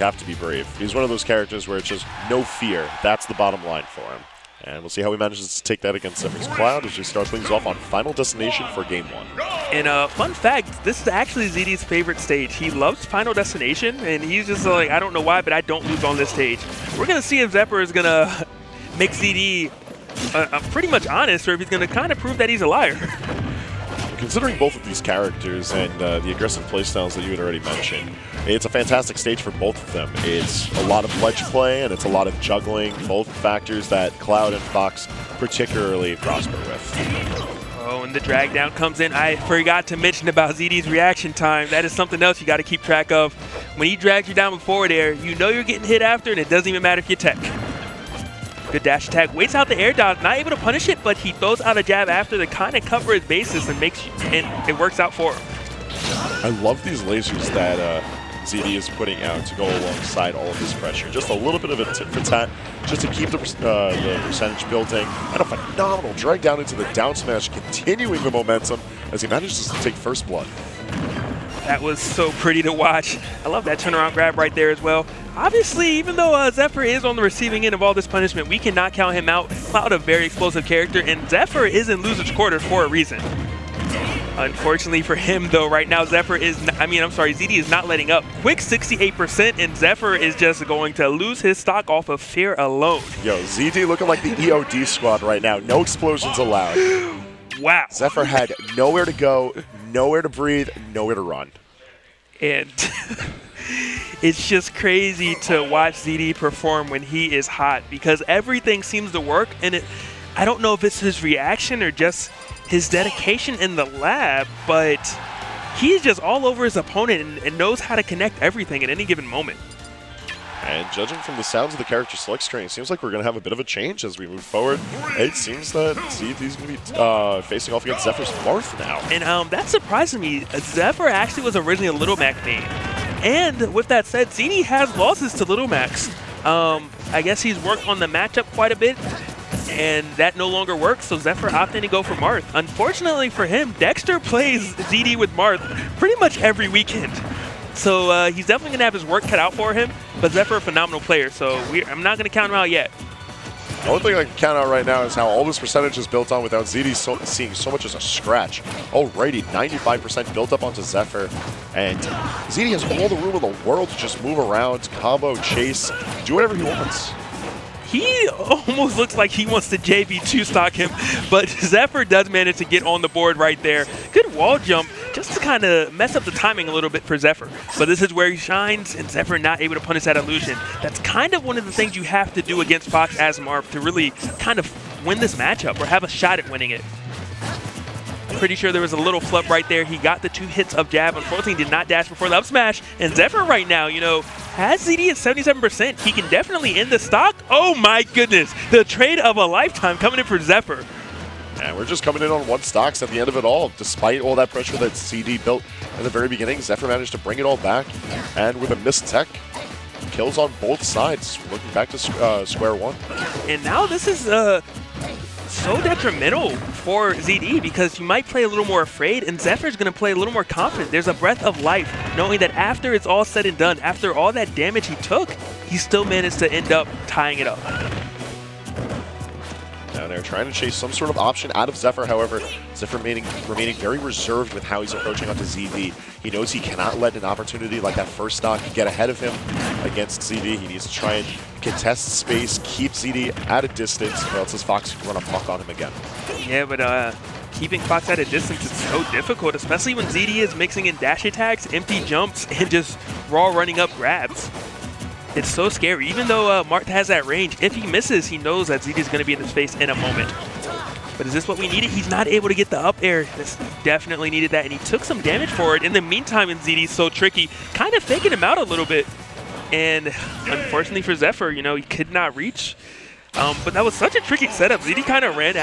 you have to be brave. He's one of those characters where it's just no fear. That's the bottom line for him. And we'll see how he manages to take that against Zephyr's Cloud as we start things off on Final Destination for Game 1. And fun fact, this is actually ZD's favorite stage. He loves Final Destination, and he's just like, I don't know why, but I don't lose on this stage. We're going to see if Zephyr is going to make ZD pretty much honest, or if he's going to kind of prove that he's a liar. Considering both of these characters and the aggressive playstyles that you had already mentioned, it's a fantastic stage for both of them. It's a lot of ledge play and it's a lot of juggling, both factors that Cloud and Fox particularly prosper with. Oh, and the drag down comes in. I forgot to mention about ZD's reaction time. That is something else you got to keep track of. When he drags you down with forward air, you know you're getting hit after, and it doesn't even matter if you tech. Good dash attack, waits out the air dodge, not able to punish it, but he throws out a jab after to kind of cover his bases and it works out for him. I love these lasers that ZD is putting out to go alongside all of his pressure. Just a little bit of a tit for tat, just to keep the percentage building, and a phenomenal drag down into the down smash, continuing the momentum as he manages to take first blood. That was so pretty to watch. I love that turnaround grab right there as well. Obviously, even though Zephyr is on the receiving end of all this punishment, we cannot count him out. Cloud, a very explosive character, and Zephyr is in loser's quarters for a reason. Unfortunately for him, though, right now, ZD is not letting up. Quick 68%, and Zephyr is just going to lose his stock off of fear alone. Yo, ZD looking like the EOD squad right now. No explosions allowed. Wow. Zephyr had nowhere to go, nowhere to breathe, nowhere to run. And it's just crazy to watch ZD perform when he is hot, because everything seems to work, and I don't know if it's his reaction or just his dedication in the lab, but he's just all over his opponent and knows how to connect everything at any given moment. And judging from the sounds of the character select string, it seems like we're going to have a bit of a change as we move forward. It seems that ZD's going to be facing off against Zephyr's Marth now. And that surprised me. Zephyr actually was originally a Little Mac main. And with that said, ZD has losses to Little Macs. I guess he's worked on the matchup quite a bit, and that no longer works, so Zephyr opted to go for Marth. Unfortunately for him, Dexter plays ZD with Marth pretty much every weekend. So he's definitely going to have his work cut out for him, but Zephyr a phenomenal player, so I'm not going to count him out yet. The only thing I can count out right now is how all this percentage is built on without ZD seeing so much as a scratch. Alrighty, 95% built up onto Zephyr, and ZD has all the room in the world to just move around, combo, chase, do whatever he wants. He almost looks like he wants to JV2 stock him, but Zephyr does manage to get on the board right there. Good wall jump, just to kind of mess up the timing a little bit for Zephyr. But this is where he shines, and Zephyr not able to punish that illusion. That's kind of one of the things you have to do against Fox as Marth to really kind of win this matchup or have a shot at winning it. Pretty sure there was a little flub right there. He got the 2 hits of jab. Unfortunately, did not dash before the up smash. And Zephyr right now, has ZD at 77%. He can definitely end the stock. Oh my goodness. The trade of a lifetime coming in for Zephyr. And we're just coming in on 1 stocks at the end of it all. Despite all that pressure that ZD built in the very beginning, Zephyr managed to bring it all back. And with a missed tech, kills on both sides, looking back to square one. And now this is so detrimental for ZD, because you might play a little more afraid, and Zephyr's going to play a little more confident. There's a breath of life, knowing that after it's all said and done, after all that damage he took, he still managed to end up tying it up. Now they're trying to chase some sort of option out of Zephyr. However, Zephyr remaining very reserved with how he's approaching onto ZD. He knows he cannot let an opportunity like that first stock get ahead of him against ZD. He needs to try and contest space, keep ZD at a distance, or else his Fox can run amok on him again. Yeah, but keeping Fox at a distance is so difficult, especially when ZD is mixing in dash attacks, empty jumps, and just raw running up grabs. It's so scary. Even though Marth has that range, if he misses, he knows that ZD is going to be in his face in a moment. But is this what we needed? He's not able to get the up air. This definitely needed that, and he took some damage for it. In the meantime, ZD's so tricky, kind of faking him out a little bit. And unfortunately for Zephyr, he could not reach. But that was such a tricky setup. ZD kind of ran out.